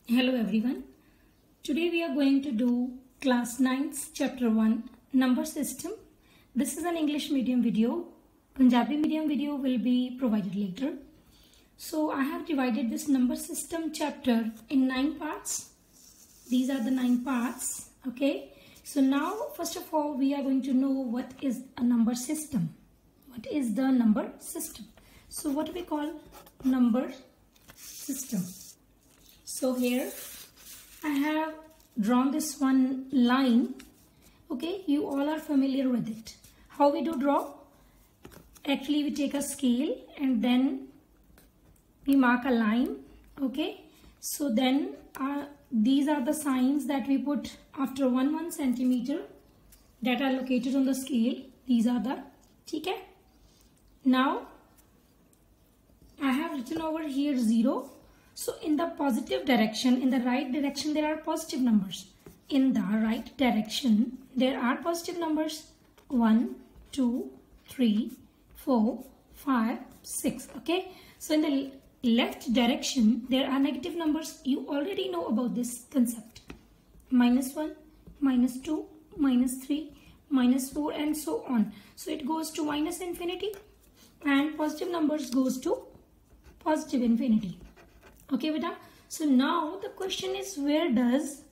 Hello everyone. Today we are going to do class 9th chapter 1 number system. This is an English medium video. Punjabi medium video will be provided later. So I have divided this number system chapter in 9 parts. These are the 9 parts. Okay. So now first of all we are going to know what is a number system. What is the number system? So what do we call number system? So here I have drawn this one line. Okay, you all are familiar with it. How we do draw? Actually we take a scale and then we mark a line. Okay, so then these are the signs that we put after 1 centimeter that are located on the scale. These are the, okay? Now I have written over here 0. So in the positive direction, in the right direction, there are positive numbers. In the right direction, there are positive numbers 1, 2, 3, 4, 5, 6. Okay. So in the left direction, there are negative numbers. You already know about this concept. -1, -2, -3, -4 and so on. So it goes to minus infinity and positive numbers goes to positive infinity. Okay, beta. So now the question is, where does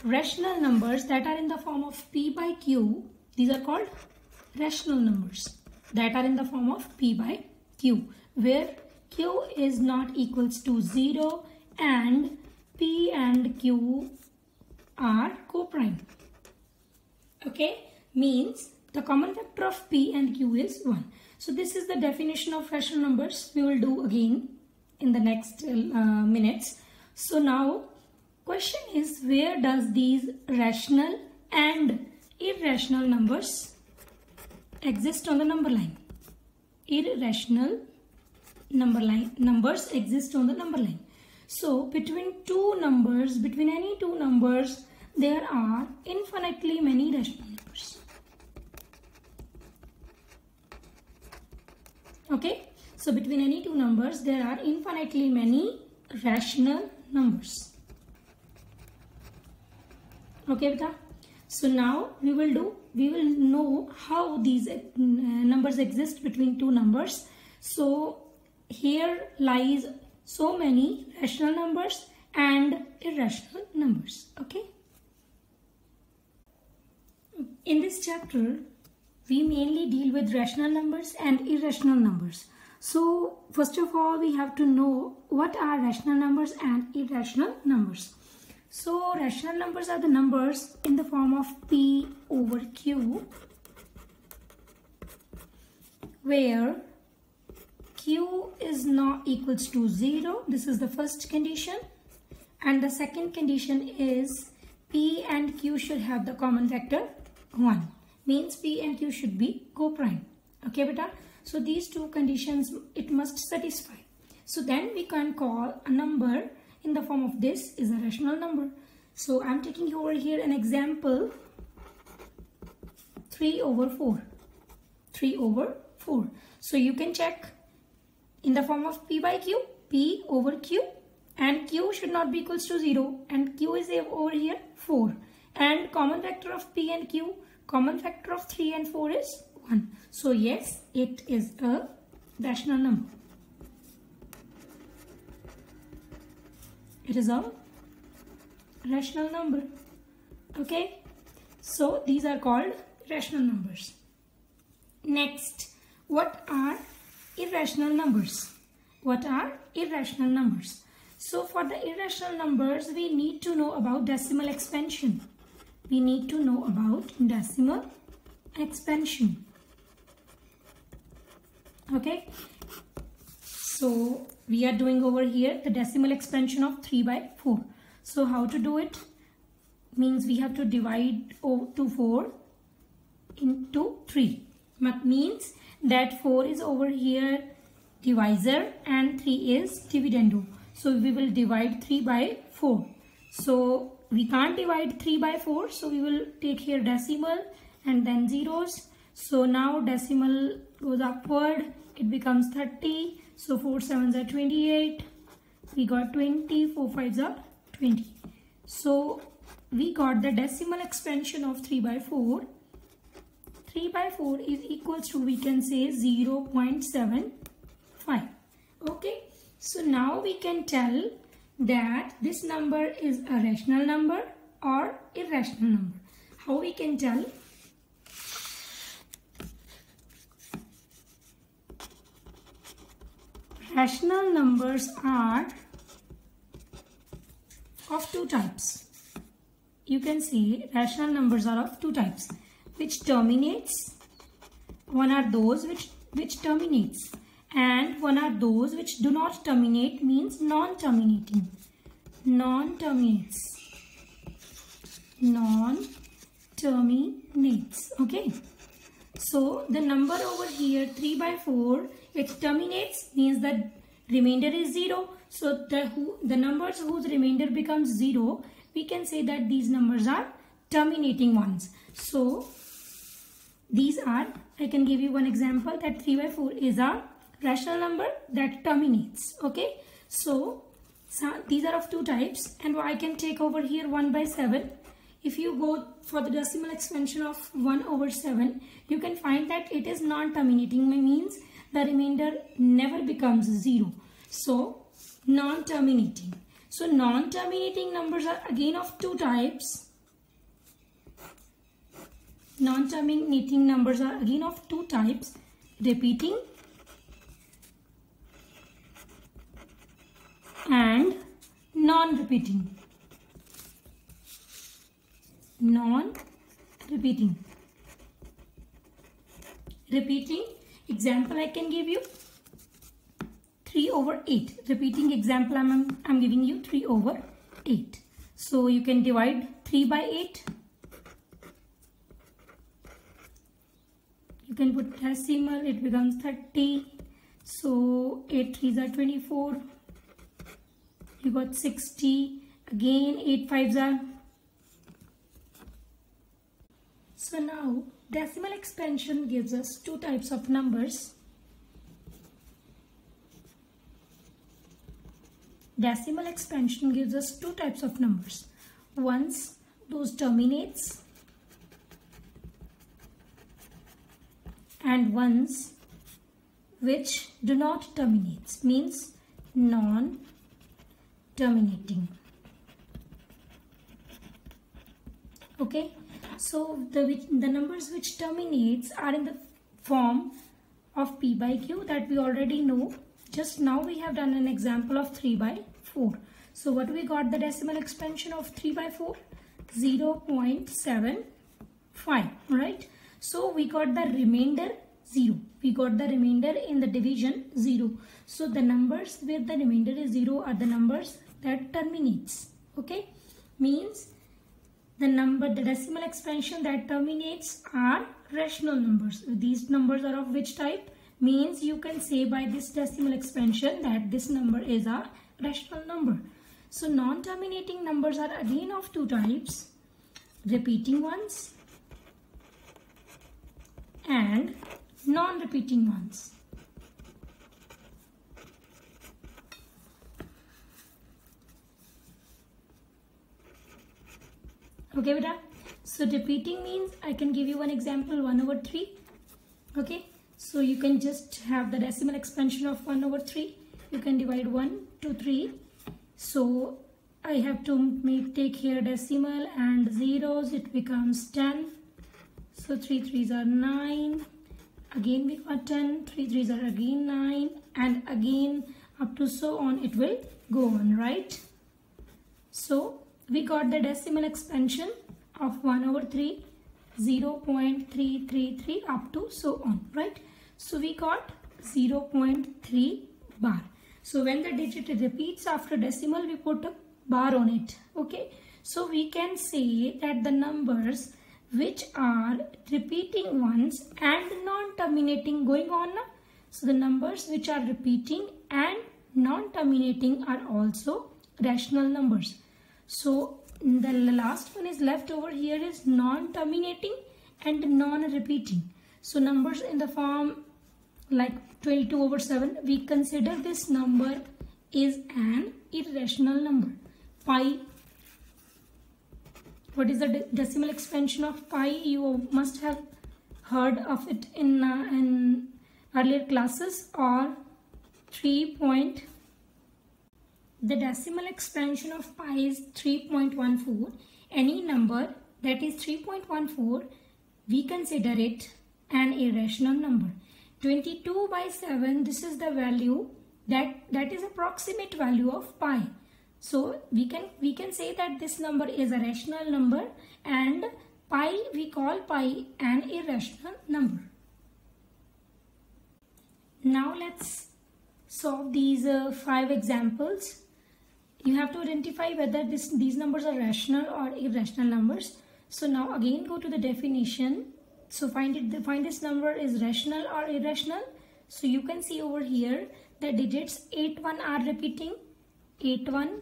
rational numbers that are in the form of p by q, these are called rational numbers that are in the form of p by q, where q is not equals to 0 and p and q are co-prime. Okay, means the common factor of p and q is 1. So this is the definition of rational numbers. We will do again in the next minutes. So now question is, where does these rational and irrational numbers exist on the number line? Irrational numbers exist on the number line. So between any two numbers, there are infinitely many rational numbers. Okay. So between any two numbers, there are infinitely many rational numbers. Okay, beta. So now we will know how these numbers exist between two numbers. So here lies so many rational numbers and irrational numbers. Okay. In this chapter, we mainly deal with rational numbers and irrational numbers. So first of all, we have to know what are rational numbers and irrational numbers. So rational numbers are the numbers in the form of p over q, where q is not equals to 0. This is the first condition. And the second condition is p and q should have the common factor 1. Means p and q should be co-prime. Okay, beta. So these two conditions it must satisfy. So then we can call a number in the form of this is a rational number. So I'm taking over here an example, 3 over 4. 3 over 4. So you can check in the form of p by q, p over q, and q should not be equals to 0 and q is over here 4. And common factor of p and q, common factor of 3 and 4 is 1. So yes, it is a rational number. It is a rational number. Okay. So these are called rational numbers. Next, what are irrational numbers? What are irrational numbers? So for the irrational numbers, we need to know about decimal expansion. We need to know about decimal expansion. Okay, so we are doing over here the decimal expansion of 3 by 4. So how to do it? Means we have to divide 4 into 3. Means that 4 is over here divisor and 3 is dividendo. So we will divide 3 by 4. So we can't divide 3 by 4. So we will take here decimal and then zeros. So now decimal goes upward, it becomes 30. So 4 7s are 28, we got 20, 4 5s are 20. So we got the decimal expansion of 3 by 4. 3 by 4 is equals to, we can say, 0.75. Okay, so now we can tell that this number is a rational number or irrational number. How we can tell? Rational numbers are of two types. You can see rational numbers are of two types, which terminates. One are those which terminates, and one are those which do not terminate, means non-terminating. Non-terminates. Non-terminates. Okay. So the number over here 3 by 4, it terminates, means that remainder is 0. So the numbers whose remainder becomes 0, we can say that these numbers are terminating ones. So these are, I can give you one example, that 3 by 4 is a rational number that terminates. Okay, so these are of two types, and I can take over here 1 by 7. If you go for the decimal expansion of 1 over 7, you can find that it is non-terminating, means the remainder never becomes 0. So non-terminating. So non-terminating numbers are again of two types. Non-terminating numbers are again of two types, repeating and non-repeating. Non-repeating. Repeating example I can give you 3 over 8. Repeating example I'm giving you 3 over 8. So you can divide 3 by 8. You can put decimal, it becomes 30. So 8 3s are 24. You got 60. Again 8 5s are. So now decimal expansion gives us two types of numbers. Decimal expansion gives us two types of numbers. Ones those terminates, and ones which do not terminate, means non-terminating. Okay, so the numbers which terminates are in the form of P by Q that we already know. Just now we have done an example of 3 by 4. So what we got, the decimal expansion of 3 by 4? 0.75, right? So we got the remainder 0. We got the remainder in the division 0. So the numbers where the remainder is 0 are the numbers that terminates. Okay, means the decimal expansion that terminates are rational numbers. These numbers are of which type? Means you can say by this decimal expansion that this number is a rational number. So non-terminating numbers are again of two types, repeating ones and non-repeating ones. Okay, beta. So repeating means I can give you one example, 1 over 3. Okay, so you can just have the decimal expansion of 1 over 3. You can divide 1 to 3. So I have to take here decimal and zeros. It becomes 10. So 3 3s are 9. Again we got 10. 3 3s are again 9. And again up to so on it will go on, right? So we got the decimal expansion of 1 over 3, 0.333 up to so on, right? So we got 0.3 bar. So when the digit repeats after decimal, we put a bar on it. Okay, so we can say that the numbers which are repeating ones and non-terminating going on. So the numbers which are repeating and non-terminating are also rational numbers. So the last one is left over here is non-terminating and non-repeating. So numbers in the form like 22 over 7, we consider this number is an irrational number. Pi. What is the decimal expansion of pi? You must have heard of it in earlier classes. Or 3 point. The decimal expansion of pi is 3.14. Any number that is 3.14, we consider it an irrational number. 22/7, this is the value that is approximate value of pi. So we can say that this number is a rational number, and pi, we call pi an irrational number. Now let's solve these 5 examples. You have to identify whether these numbers are rational or irrational numbers. So now again go to the definition. So find this number is rational or irrational. So you can see over here the digits 81 are repeating. 81,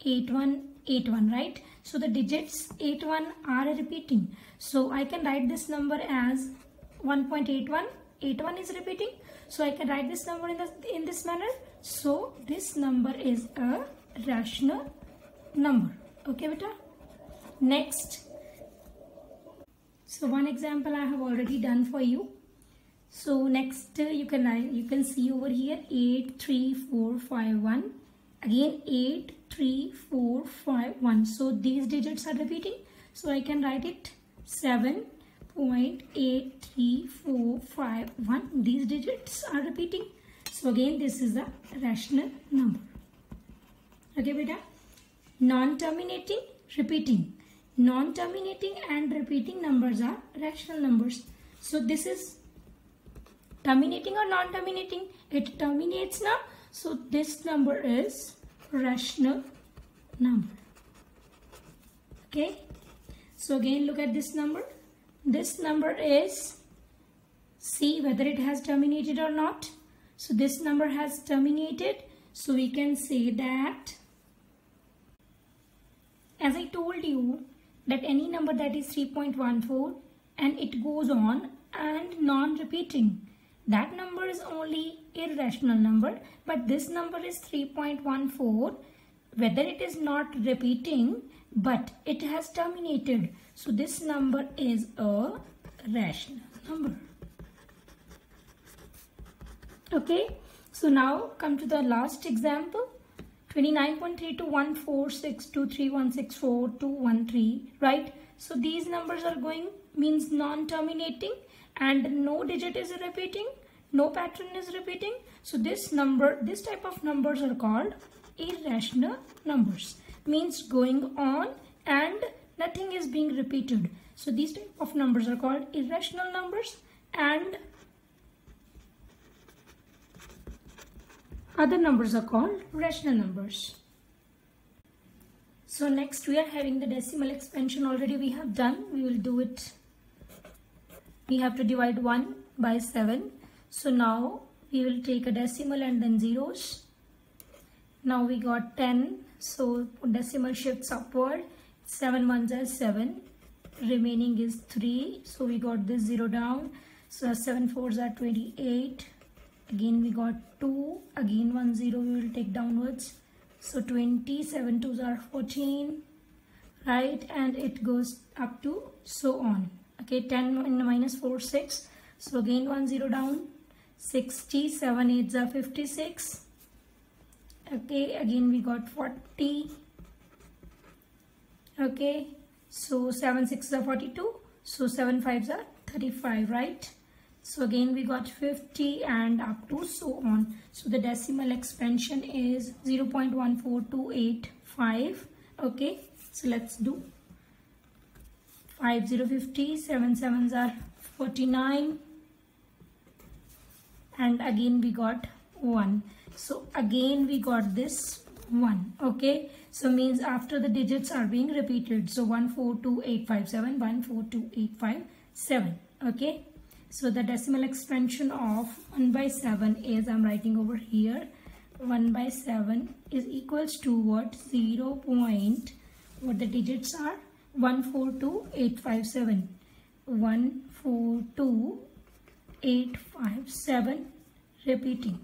81, 81, right? So the digits 81 are repeating. So I can write this number as 1.81. 81 is repeating. So I can write this number in this manner. So this number is a rational number. Okay, beta. Next. So one example I have already done for you. So next you can see over here 8, 3, 4, 5, 1. Again 8, 3, 4, 5, 1. So these digits are repeating. So I can write it 7.8345. These digits are repeating. So again this is a rational number. Okay, beta. Non-terminating, repeating. Non-terminating and repeating numbers are rational numbers. So this is terminating or non-terminating. It terminates now. So this number is rational number. Okay. So again look at this number. This number is, see whether it has terminated or not. So this number has terminated. So we can say that, as I told you, that any number that is 3.14 and it goes on and non-repeating, that number is only irrational number. But this number is 3.14, whether it is not repeating but it has terminated. So this number is a rational number. Okay, so now come to the last example. 29.32146231642213, right? So these numbers are going, means non-terminating, and no digit is repeating, no pattern is repeating. So this type of numbers are called irrational numbers, means going on and nothing is being repeated. So these type of numbers are called irrational numbers, and other numbers are called rational numbers. So next we are having the decimal expansion. Already we have done. We will do it. We have to divide 1 by 7. So now we will take a decimal and then zeros. Now we got 10. So decimal shifts upward. 7 ones are 7. Remaining is 3. So we got this 0 down. So 7 fours are 28. Again we got 2, again 1 0 we will take downwards. So 20, 7 twos are 14, right? And it goes up to so on. Okay, 10 and minus 4, 6. So again 1 0 down. 60, 7 8s are 56. Okay, again we got 40. Okay, so 7 6s are 42. So 7 5s are 35, right? So again we got 50 and up to so on. So the decimal expansion is 0.14285. Okay, so let's do 5 0 50, 7 7s are 49, and again we got 1. So again we got this 1. Okay, so means after the digits are being repeated. So 142857, 142857. Okay. So the decimal expansion of 1 by 7 is, I'm writing over here, 1 by 7 is equals to what? 0. What the digits are? 142857. 142857 repeating.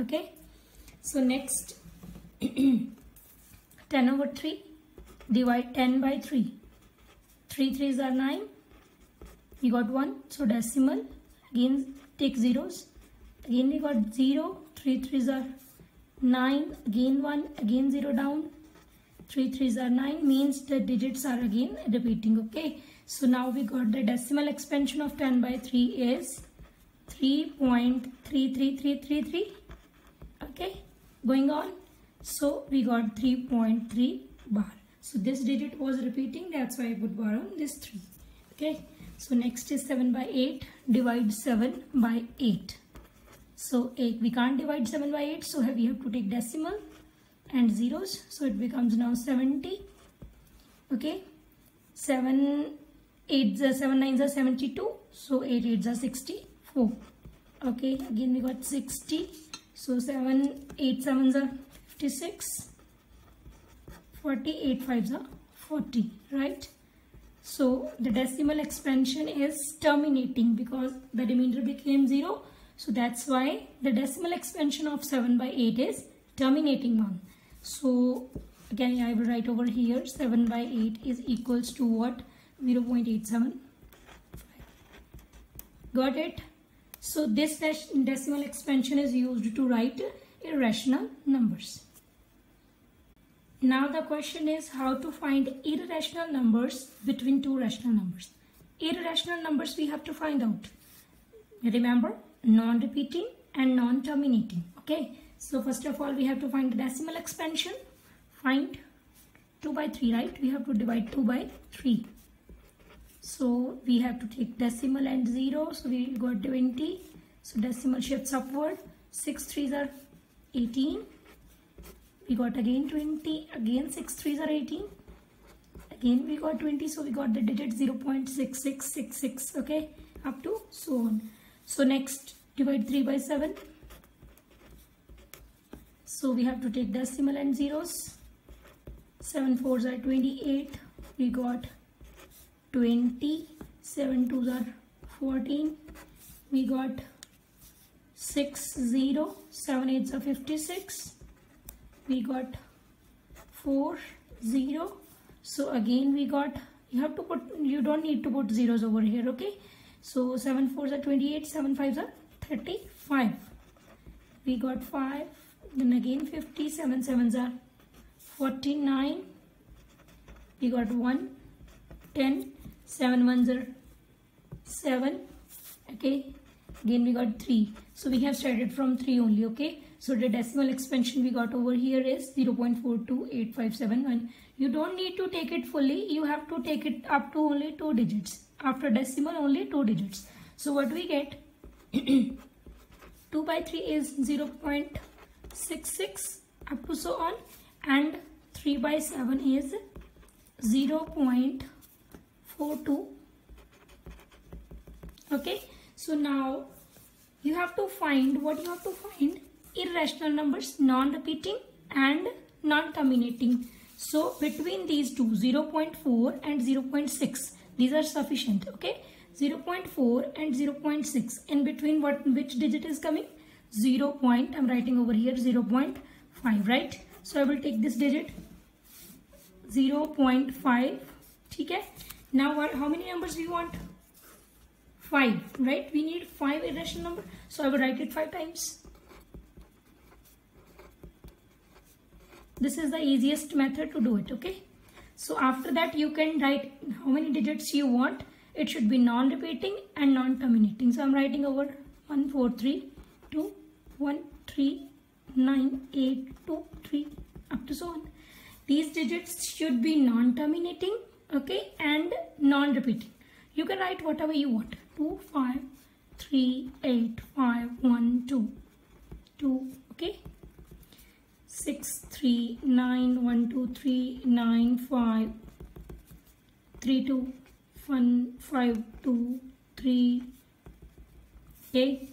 Okay. So next 10 over 3, divide 10 by 3. 3 3s are 9. We got 1, so decimal. Again take zeros. Again we got 0. 3 3s are 9. Again 1. Again 0 down. 3 3s are 9, means the digits are again repeating. Okay, so now we got the decimal expansion of 10 by 3 is 3.33333. Okay, going on. So we got 3.3 bar. So this digit was repeating, that's why I put bar on this 3. Okay, so next is 7 by 8. Divide 7 by 8. So 8, we can't divide 7 by 8, so we have to take decimal and zeros. So it becomes now 70. Okay, 7 8s are 7 9s are 72. So 8 8s are 64. Okay, again we got 60. So 7 8 7s are 56. 40 8 5s are 40, right? So the decimal expansion is terminating because the remainder became 0. So that's why the decimal expansion of 7 by 8 is terminating one. So again I will write over here 7 by 8 is equals to what? 0.87. Got it? So this decimal expansion is used to write irrational numbers. Now the question is how to find irrational numbers between two rational numbers. Irrational numbers we have to find out. Remember, non-repeating and non-terminating. Okay, so first of all we have to find the decimal expansion. Find 2 by 3, right? We have to divide 2 by 3. So we have to take decimal and 0. So we got 20. So decimal shifts upward. 6 3s are 18. We got again 20. Again 6 3s are 18. Again we got 20. So we got the digit 0.6666. Okay, up to so on. So next, divide 3 by 7. So we have to take decimal and zeros. 7 4s are 28. We got 20. 7 2s are 14. We got 6 0. 7 8s are 56. We got 4 0. So again we got, you don't need to put zeros over here. Okay, so 7 4s are 28. 7 5s are 35. We got 5. Then again 50. 7 7s are 49. We got 1 10. 7 1s are 7. Okay, again we got 3. So we have started from 3 only. Okay, so the decimal expansion we got over here is 0.428571. You don't need to take it fully, you have to take it up to only 2 digits. After decimal only 2 digits. So what we get? 2 by 3 is 0.66 up to so on, and 3 by 7 is 0.42. Okay, so now you have to find irrational numbers, non-repeating and non-terminating. So between these two, 0.4 and 0.6, these are sufficient. Okay, 0.4 and 0.6, in between which digit is coming? 0. I'm writing over here 0.5, right? So I will take this digit 0.5. Okay, now how many numbers we want? 5, right? We need 5 irrational numbers, so I will write it 5 times. This is the easiest method to do it. Okay, so after that you can write how many digits you want. It should be non-repeating and non-terminating. So I'm writing over 1 4 3 2 1 3 9 8 2 3 up to so on. These digits should be non-terminating, okay, and non-repeating. You can write whatever you want. 2 5 3 8 5 1 2 2. Okay, 6 3 9 1 2 3 9 5 3 2 1 5 2 3. Okay,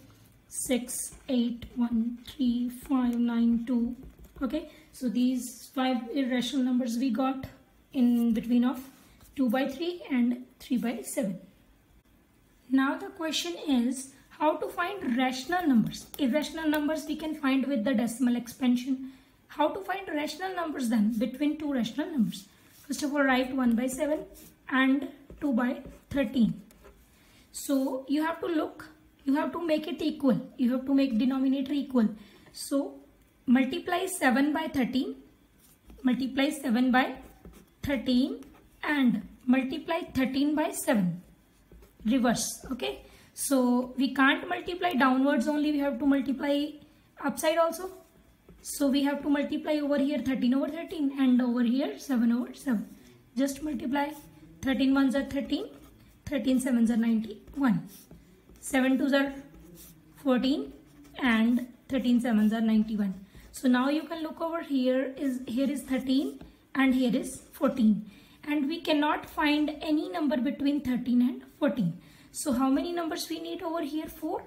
6 8 1 3 5 9 2. Okay, so these 5 irrational numbers we got in between of 2 by 3 and 3 by 7. Now the question is how to find rational numbers. Irrational numbers we can find with the decimal expansion. How to find rational numbers then between two rational numbers? First of all, write 1 by 7 and 2 by 13. So you have to look, you have to make it equal. You have to make denominator equal. So multiply 7 by 13, multiply 7 by 13 and multiply 13 by 7. Reverse, okay? So we can't multiply downwards only, we have to multiply upside also. So we have to multiply over here 13 over 13 and over here 7 over 7. Just multiply. 13 ones are 13, 13 sevens are 91. 7 twos are 14 and 13 sevens are 91. So now you can look over here is 13 and here is 14. And we cannot find any number between 13 and 14. So how many numbers we need over here? 4.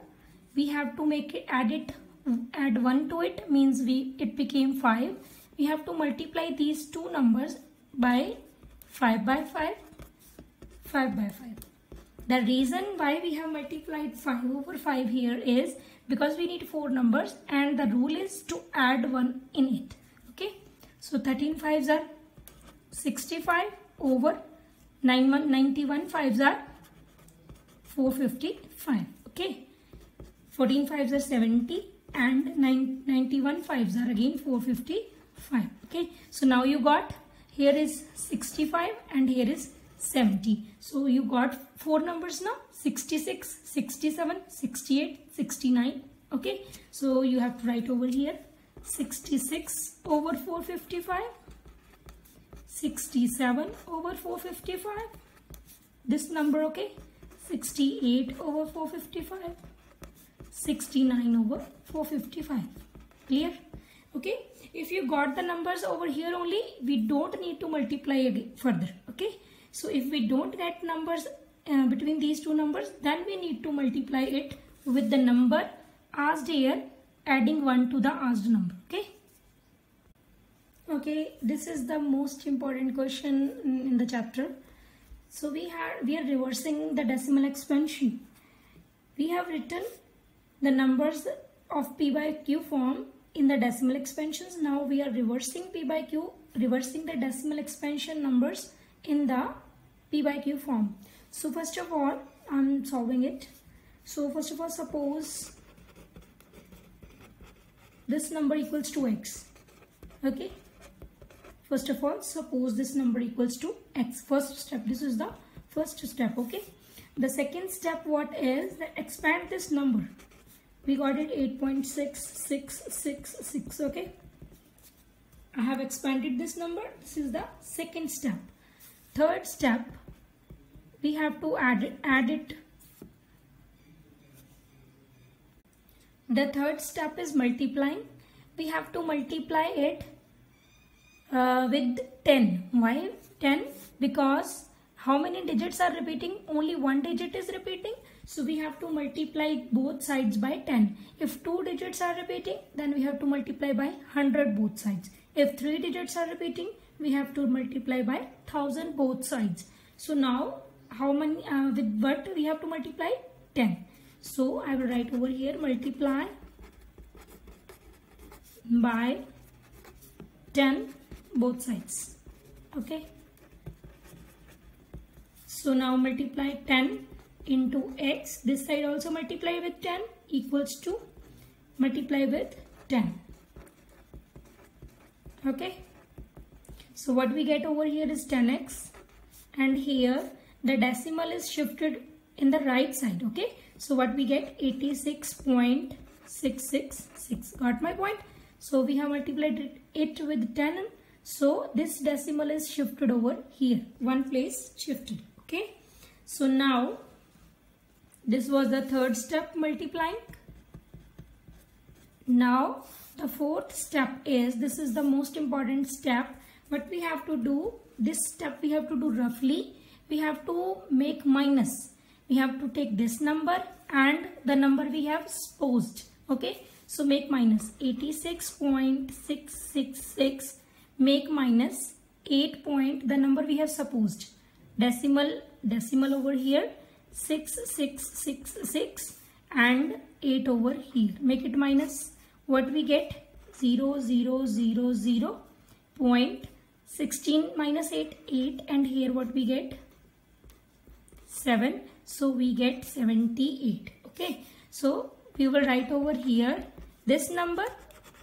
We have to make it, add 1 to it, means it became 5. We have to multiply these two numbers by 5 by 5, 5 by 5. The reason why we have multiplied 5 over 5 here is because we need 4 numbers and the rule is to add 1 in it. Okay. So 13 5s are 65 over 91 5s are 455. Okay. 14 5s are 70 and 91 5s are again 455. Okay. So now you got, here is 65 and here is 70. So you got 4 numbers now, 66, 67, 68, 69. Okay. So you have to write over here 66 over 455, 67 over 455. This number, okay, 68 over 455, 69 over 455. Clear? Okay. If you got the numbers over here only, we don't need to multiply again further. Okay. So if we don't get numbers between these two numbers, then we need to multiply it with the number asked here, adding 1 to the asked number. Okay. Okay. This is the most important question in the chapter. So we are reversing the decimal expansion. We have written the numbers of P by Q form in the decimal expansions. Now we are reversing P by Q, reversing the decimal expansion numbers in the P by Q form. So first of all, I'm solving it. So first of all, suppose this number equals to x. Okay. First of all, suppose this number equals to x. First step, this is the first step. Okay. The second step, what is? Expand this number. We got it 8.6666. Okay. I have expanded this number. This is the second step. Third step, we have to add it. The third step is multiplying. We have to multiply it with 10. Why 10? Because how many digits are repeating? Only one digit is repeating. So we have to multiply both sides by 10. If 2 digits are repeating, then we have to multiply by 100 both sides. If 3 digits are repeating, we have to multiply by 1000 both sides. So now how many with what we have to multiply? 10. So I will write over here, multiply by 10 both sides. Okay. So now multiply 10 into x. This side also multiply with 10 equals to multiply with 10. Okay. So what we get over here is 10x, and here the decimal is shifted in the right side. Okay. So what we get? 86.666. Got my point? So we have multiplied it with 10. So this decimal is shifted over here. One place shifted. Okay. So now this was the third step, multiplying. Now the fourth step is, this is the most important step. What we have to do, this step we have to do roughly. We have to make minus. We have to take this number and the number we have supposed. Okay. So make minus 86.666. Make minus 8 point, the number we have supposed. Decimal over here 6666 and 8 over here. Make it minus. What we get? 0.16 minus 8, 8, and here what we get? 7. So we get 78. Okay. So we will write over here this number.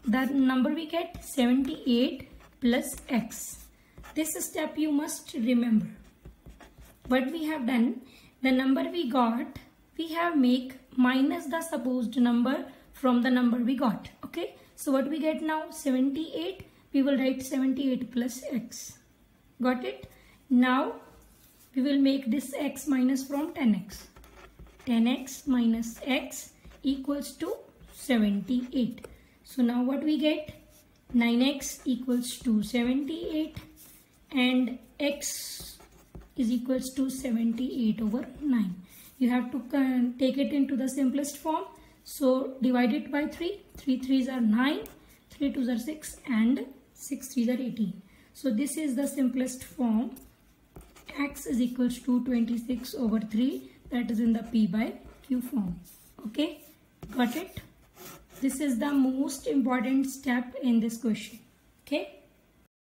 That number we get 78 plus x. This step you must remember. What we have done, the number we got, we have make minus the supposed number from the number we got. Okay. So what we get now? 78. We will write 78 plus x. Got it? Now we will make this x minus from 10x. 10x minus x equals to 78. So now what we get? 9x equals to 78 and x is equals to 78 over 9. You have to take it into the simplest form. So divide it by 3. 3 3s are 9, 3 2s are 6 and 6 3s are 18. So this is the simplest form. X is equals to 26 over 3, that is in the P by Q form. Okay, got it? This is the most important step in this question. Okay.